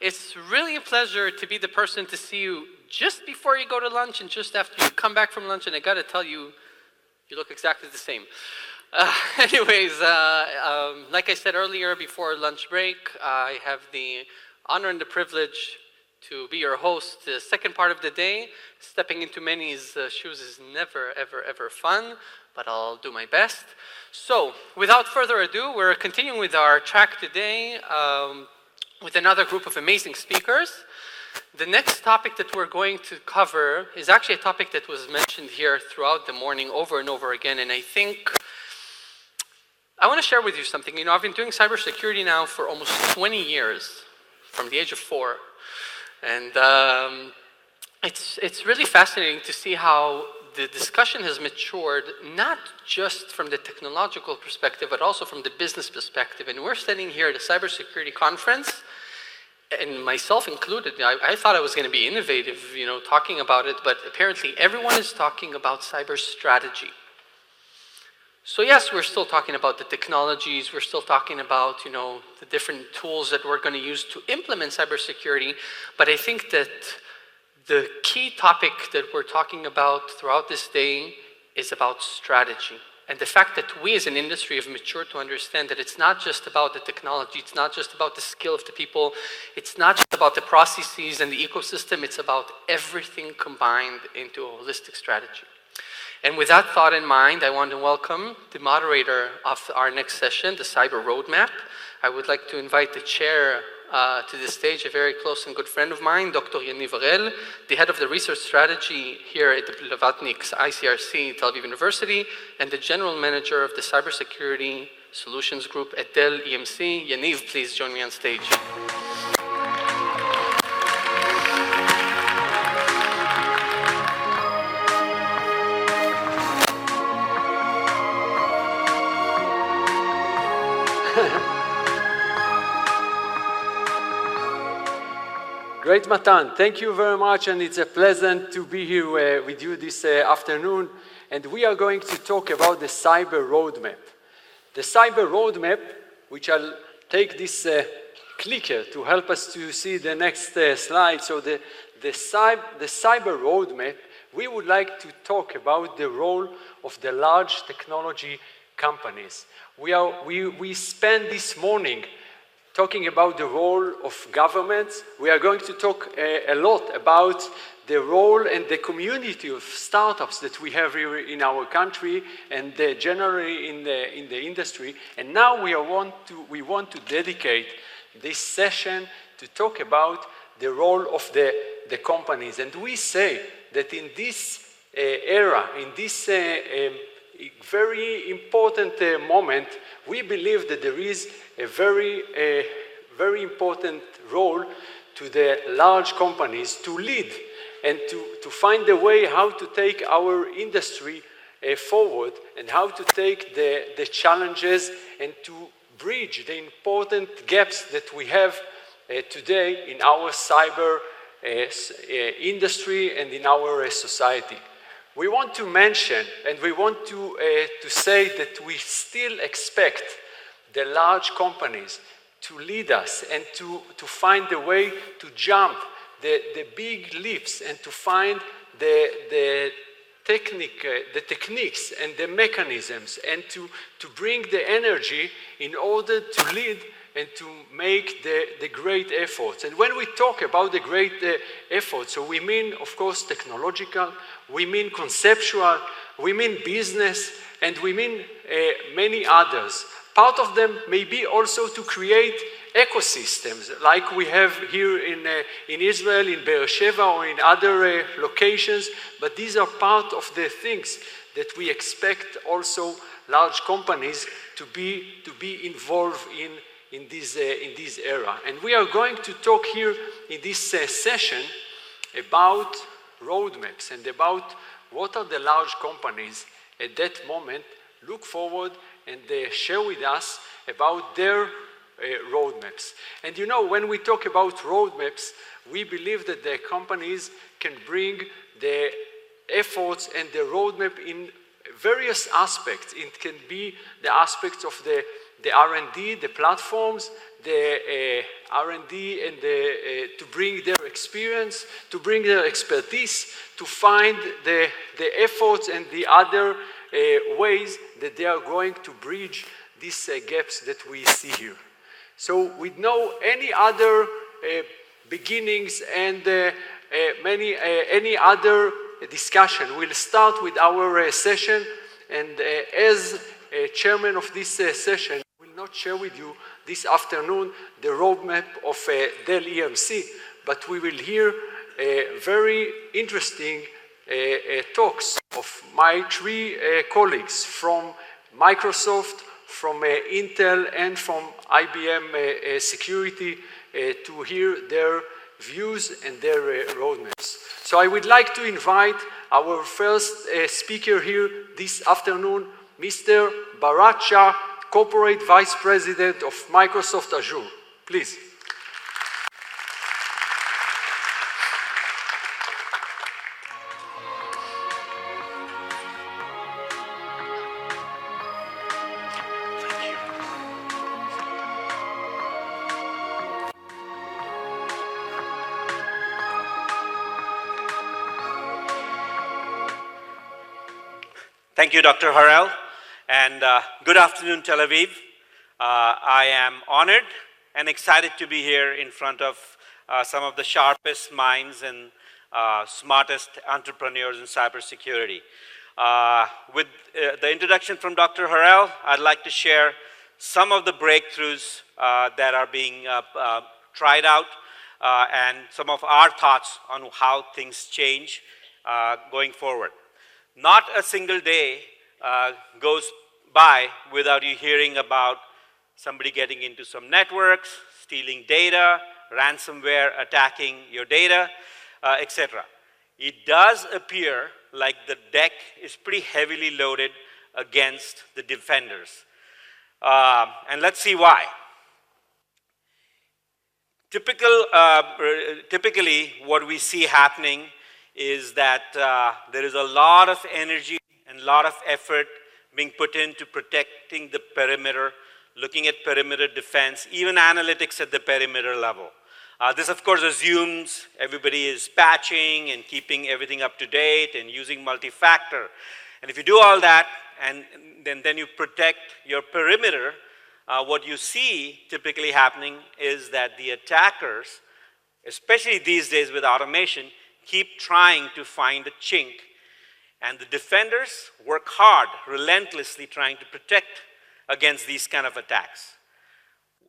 It's really a pleasure to be the person to see you just before you go to lunch and just after you come back from lunch, and I gotta tell you, you look exactly the same. Like I said earlier, before lunch break, I have the honor and the privilege to be your host the second part of the day. Stepping into many's shoes is never, ever, ever fun, but I'll do my best. So, without further ado, we're continuing with our track today with another group of amazing speakers. The next topic that we're going to cover is actually a topic that was mentioned here throughout the morning over and over again, and I think I want to share with you something. You know, I've been doing cybersecurity now for almost 20 years, from the age of 4. And it's really fascinating to see how the discussion has matured, not just from the technological perspective, but also from the business perspective. And we're sitting here at a cybersecurity conference, and myself included. I thought I was going to be innovative, you know, talking about it, but apparently everyone is talking about cyber strategy. So yes, we're still talking about the technologies, we're still talking about, you know, the different tools that we're going to use to implement cybersecurity, but I think that the key topic that we're talking about throughout this day is about strategy. And the fact that we as an industry have matured to understand that it's not just about the technology, it's not just about the skill of the people, it's not just about the processes and the ecosystem, it's about everything combined into a holistic strategy. And with that thought in mind, I want to welcome the moderator of our next session, the Cyber Roadmap. I would like to invite the chair to the stage, a very close and good friend of mine, Dr. Yaniv Arel, the head of the research strategy here at the Blavatnik's ICRC Tel Aviv University, and the general manager of the cybersecurity solutions group at Dell EMC. Yaniv, please join me on stage. Great, Matan. Thank you very much, and it's a pleasure to be here with you this afternoon. And we are going to talk about the Cyber Roadmap. The Cyber Roadmap, which I'll take this clicker to help us to see the next slide. So the Cyber Roadmap, we would like to talk about the role of the large technology companies. We spent this morning talking about the role of governments. We are going to talk a lot about the role and the community of startups that we have here in our country and generally in the industry. And now we want to dedicate this session to talk about the role of the companies. And we say that in this era, in this very important moment, we believe that there is a very important role to the large companies to lead and to find a way how to take our industry forward and how to take the challenges and to bridge the important gaps that we have today in our cyber industry and in our society. We want to mention and we want to say that we still expect the large companies to lead us and to find a way to jump the big leaps and to find the techniques and the mechanisms and to bring the energy in order to lead and to make the great efforts. And when we talk about the great efforts, so we mean, of course, technological, we mean conceptual, we mean business, and we mean many others. Part of them may be also to create ecosystems, like we have here in Israel, in Beersheba, or in other locations, but these are part of the things that we expect also large companies to be involved in this era. And we are going to talk here in this session about roadmaps and about what are the large companies at that moment look forward and they share with us about their roadmaps. And you know, when we talk about roadmaps, we believe that the companies can bring the efforts and the roadmap in various aspects. It can be the aspects of the the R&D, the platforms, the R&D, and to bring their experience, to bring their expertise, to find the efforts and the other ways that they are going to bridge these gaps that we see here. So with no any other beginnings and any other discussion, we'll start with our session, and as chairman of this session, I will not share with you this afternoon the roadmap of Dell EMC, but we will hear very interesting talks of my three colleagues from Microsoft, from Intel, and from IBM Security to hear their views and their roadmaps. So I would like to invite our first speaker here this afternoon, Mr. Bharat Shah, Corporate Vice President of Microsoft Azure. Please. Thank you, Dr. Harel, and good afternoon, Tel Aviv. I am honored and excited to be here in front of some of the sharpest minds and smartest entrepreneurs in cybersecurity. With the introduction from Dr. Harel, I'd like to share some of the breakthroughs that are being tried out and some of our thoughts on how things change going forward. Not a single day goes by without you hearing about somebody getting into some networks, stealing data, ransomware attacking your data, etc. It does appear like the deck is pretty heavily loaded against the defenders. And let's see why. Typically, what we see happening is that there is a lot of energy and a lot of effort being put into protecting the perimeter, looking at perimeter defense, even analytics at the perimeter level. This, of course, assumes everybody is patching and keeping everything up to date and using multi-factor. And if you do all that and then you protect your perimeter, what you see typically happening is that the attackers, especially these days with automation, keep trying to find a chink, and the defenders work hard, relentlessly trying to protect against these kind of attacks.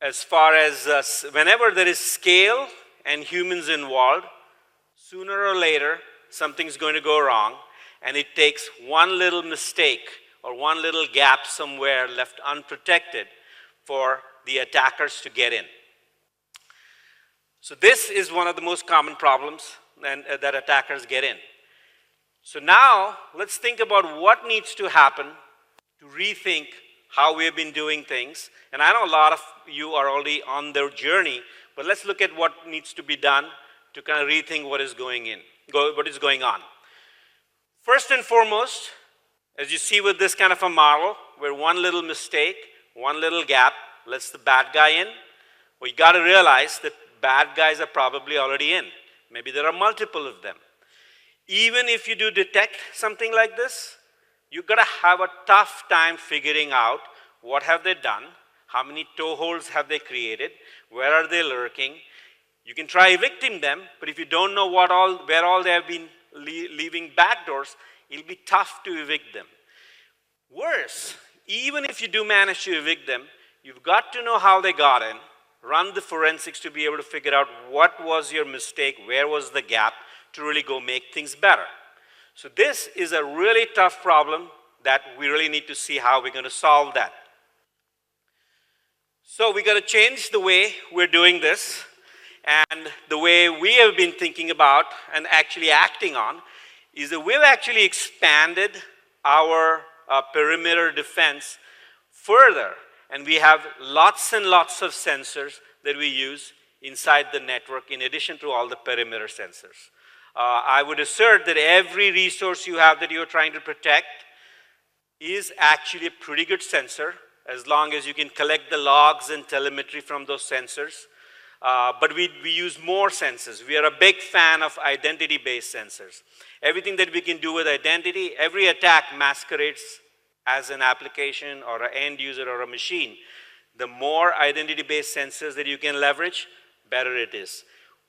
As far as whenever there is scale and humans involved, sooner or later, something's going to go wrong, and it takes one little mistake or one little gap somewhere left unprotected for the attackers to get in. So this is one of the most common problems that attackers get in. So now, let's think about what needs to happen to rethink how we have been doing things. And I know a lot of you are already on their journey, but let's look at what needs to be done to kind of rethink what is going on. First and foremost, as you see with this kind of a model, where one little mistake, one little gap lets the bad guy in, well, you got to realize that bad guys are probably already in. Maybe there are multiple of them. Even if you do detect something like this, you've got to have a tough time figuring out what have they done, how many toeholds have they created, where are they lurking. You can try evicting them, but if you don't know where all they have been leaving backdoors, it'll be tough to evict them. Worse, even if you do manage to evict them, you've got to know how they got in, run the forensics to be able to figure out what was your mistake, where was the gap, to really go make things better. So this is a really tough problem that we really need to see how we're going to solve that. So we got to change the way we're doing this, and the way we have been thinking about and actually acting on is that we've actually expanded our perimeter defense further. And we have lots and lots of sensors that we use inside the network in addition to all the perimeter sensors. I would assert that every resource you have that you're trying to protect is actually a pretty good sensor, as long as you can collect the logs and telemetry from those sensors. But we use more sensors. We are a big fan of identity-based sensors. Everything that we can do with identity, every attack masquerades as an application or an end user or a machine. The more identity-based sensors that you can leverage, better it is.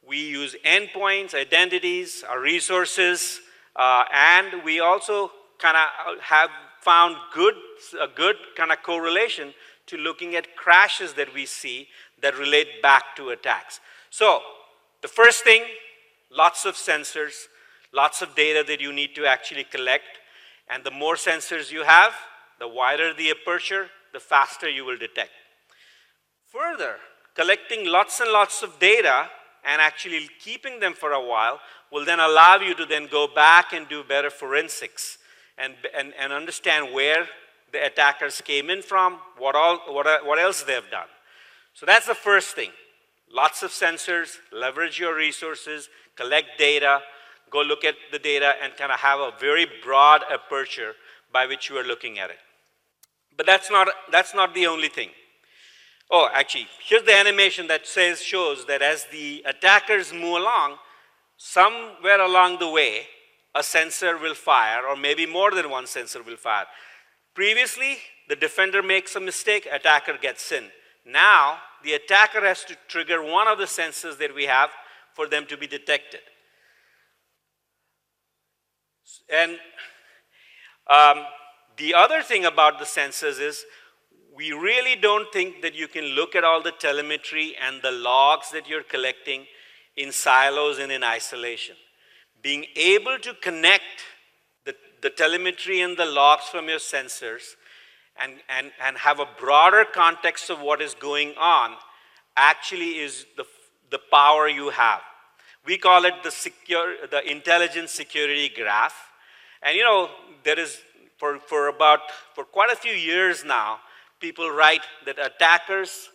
We use endpoints, identities, our resources, and we also kind of have found a good kind of correlation to looking at crashes that we see that relate back to attacks. So the first thing, lots of sensors, lots of data that you need to actually collect, and the more sensors you have, the wider the aperture, the faster you will detect. Further, collecting lots and lots of data and actually keeping them for a while will then allow you to then go back and do better forensics and understand where the attackers came in from, what else they've done. So that's the first thing. Lots of sensors, leverage your resources, collect data, go look at the data and kind of have a very broad aperture by which you are looking at it. But that's not the only thing. Oh, actually, here's the animation that shows that as the attackers move along, somewhere along the way, a sensor will fire, or maybe more than one sensor will fire. Previously, the defender makes a mistake, attacker gets in. Now, the attacker has to trigger one of the sensors that we have for them to be detected. And the other thing about the sensors is we really don't think that you can look at all the telemetry and the logs that you're collecting in silos and in isolation. Being able to connect the telemetry and the logs from your sensors and have a broader context of what is going on actually is the power you have. We call it the intelligence security graph. And you know, there is, for quite a few years now, people write that attackers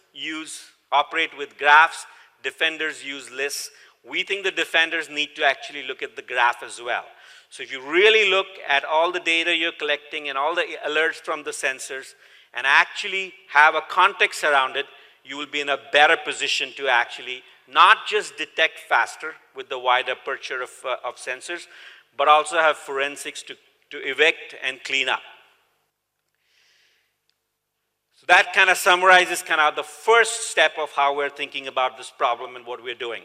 operate with graphs, defenders use lists. We think the defenders need to actually look at the graph as well. So if you really look at all the data you're collecting and all the alerts from the sensors and actually have a context around it, you will be in a better position to actually not just detect faster with the wide aperture of sensors, but also have forensics to evict and clean up. So that kind of summarizes kind of the first step of how we're thinking about this problem and what we're doing.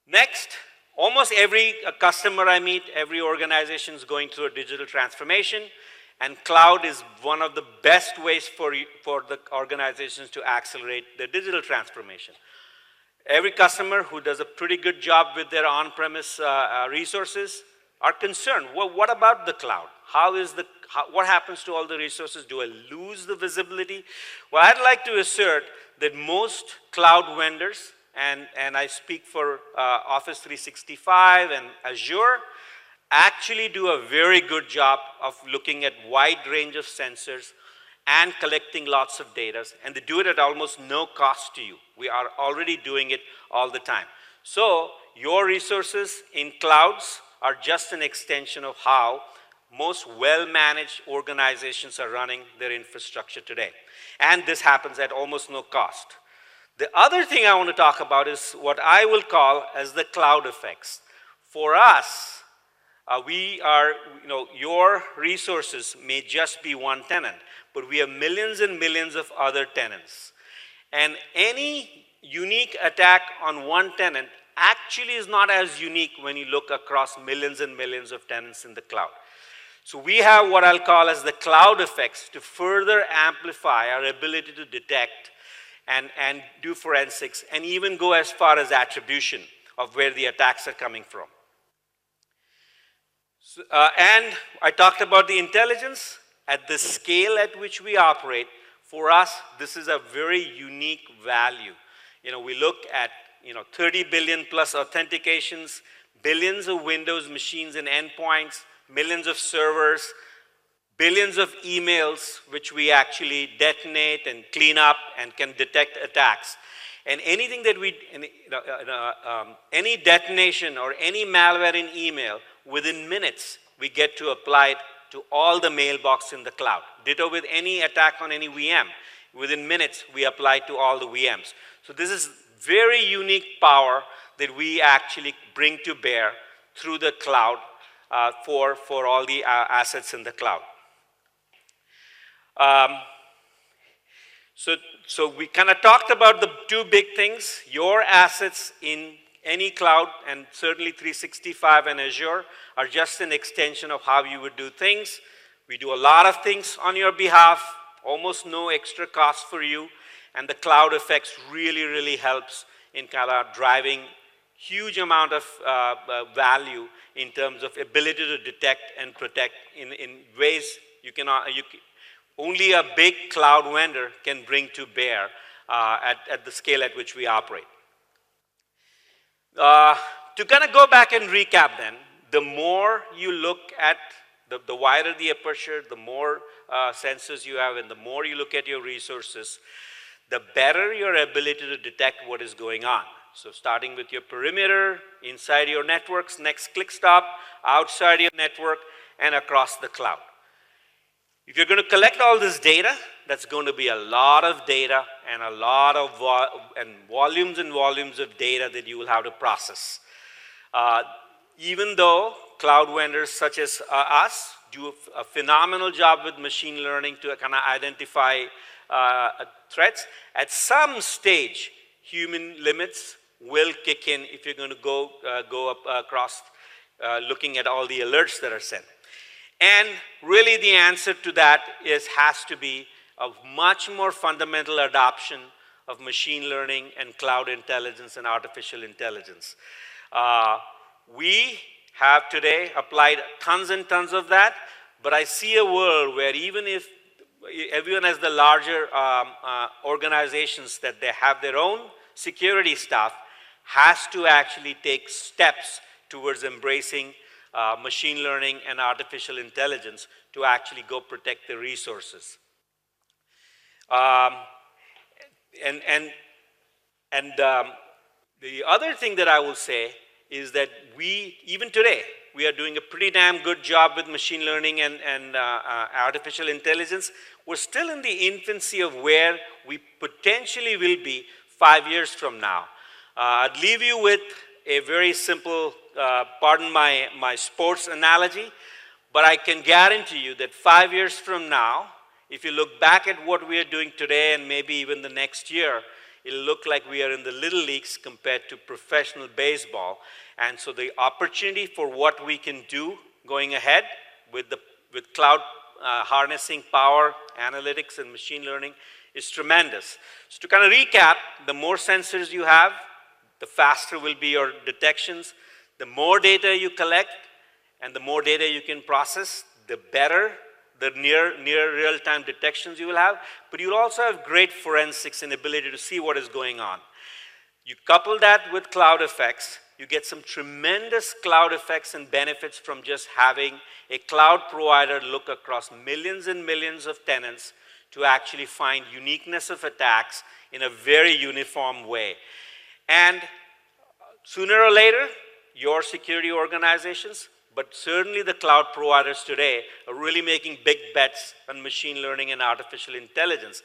Next, almost every customer I meet, every organization is going through a digital transformation, and cloud is one of the best ways for the organizations to accelerate their digital transformation. Every customer who does a pretty good job with their on-premise resources are concerned. Well, what about the cloud? What happens to all the resources? Do I lose the visibility? Well, I'd like to assert that most cloud vendors, and I speak for Office 365 and Azure, actually do a very good job of looking at wide range of sensors and collecting lots of data, and they do it at almost no cost to you. We are already doing it all the time. So your resources in clouds are just an extension of how most well-managed organizations are running their infrastructure today. And this happens at almost no cost. The other thing I want to talk about is what I will call as the cloud effects. For us, your resources may just be one tenant, but we have millions and millions of other tenants. And any unique attack on one tenant actually is not as unique when you look across millions and millions of tenants in the cloud. So we have what I'll call as the cloud effects to further amplify our ability to detect and do forensics and even go as far as attribution of where the attacks are coming from. So, and I talked about the intelligence. At the scale at which we operate, for us, this is a very unique value. You know, we look at 30 billion plus authentications, billions of Windows machines and endpoints, millions of servers, billions of emails which we actually detonate and clean up and can detect attacks. And anything that any detonation or any malware in email, within minutes, we get to apply it to all the mailbox in the cloud. Ditto with any attack on any VM. Within minutes, we apply to all the VMs. So this is very unique power that we actually bring to bear through the cloud for all the assets in the cloud. So we kind of talked about the two big things. Your assets in any cloud, and certainly 365 and Azure, are just an extension of how you would do things. We do a lot of things on your behalf, almost no extra cost for you, and the cloud effects really, really helps in kind of driving huge amount of value in terms of ability to detect and protect in ways only a big cloud vendor can bring to bear at the scale at which we operate. To kind of go back and recap then, the more you look at, the wider the aperture, the more sensors you have, and the more you look at your resources, the better your ability to detect what is going on. So starting with your perimeter, inside your networks, next click stop, outside your network, and across the cloud. If you're going to collect all this data, that's going to be a lot of data and a lot of volumes and volumes of data that you will have to process. Even though cloud vendors such as us do a phenomenal job with machine learning to kind of identify threats, at some stage, human limits will kick in if you're going to go up across looking at all the alerts that are sent. And really the answer to that has to be a much more fundamental adoption of machine learning and cloud intelligence and artificial intelligence. We have today applied tons and tons of that, but I see a world where even if everyone has the larger organizations that they have their own security staff, has to actually take steps towards embracing machine learning and artificial intelligence to actually go protect the resources. The other thing that I will say is that even today, we are doing a pretty damn good job with machine learning and artificial intelligence. We're still in the infancy of where we potentially will be 5 years from now. I'd leave you with a very simple, pardon my sports analogy, but I can guarantee you that 5 years from now, if you look back at what we are doing today and maybe even the next year, it'll look like we are in the little leagues compared to professional baseball. And so the opportunity for what we can do going ahead with cloud harnessing power, analytics, and machine learning is tremendous. So to kind of recap, the more sensors you have, the faster will be your detections. The more data you collect and the more data you can process, the better the near real-time detections you will have. But you'll also have great forensics and ability to see what is going on. You couple that with cloud effects, you get some tremendous cloud effects and benefits from just having a cloud provider look across millions and millions of tenants to actually find uniqueness of attacks in a very uniform way. And sooner or later, your security organizations, but certainly the cloud providers today, are really making big bets on machine learning and artificial intelligence.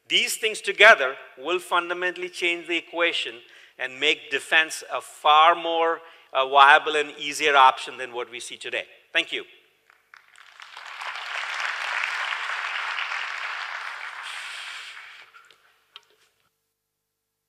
These things together will fundamentally change the equation and make defense a far more viable and easier option than what we see today. Thank you.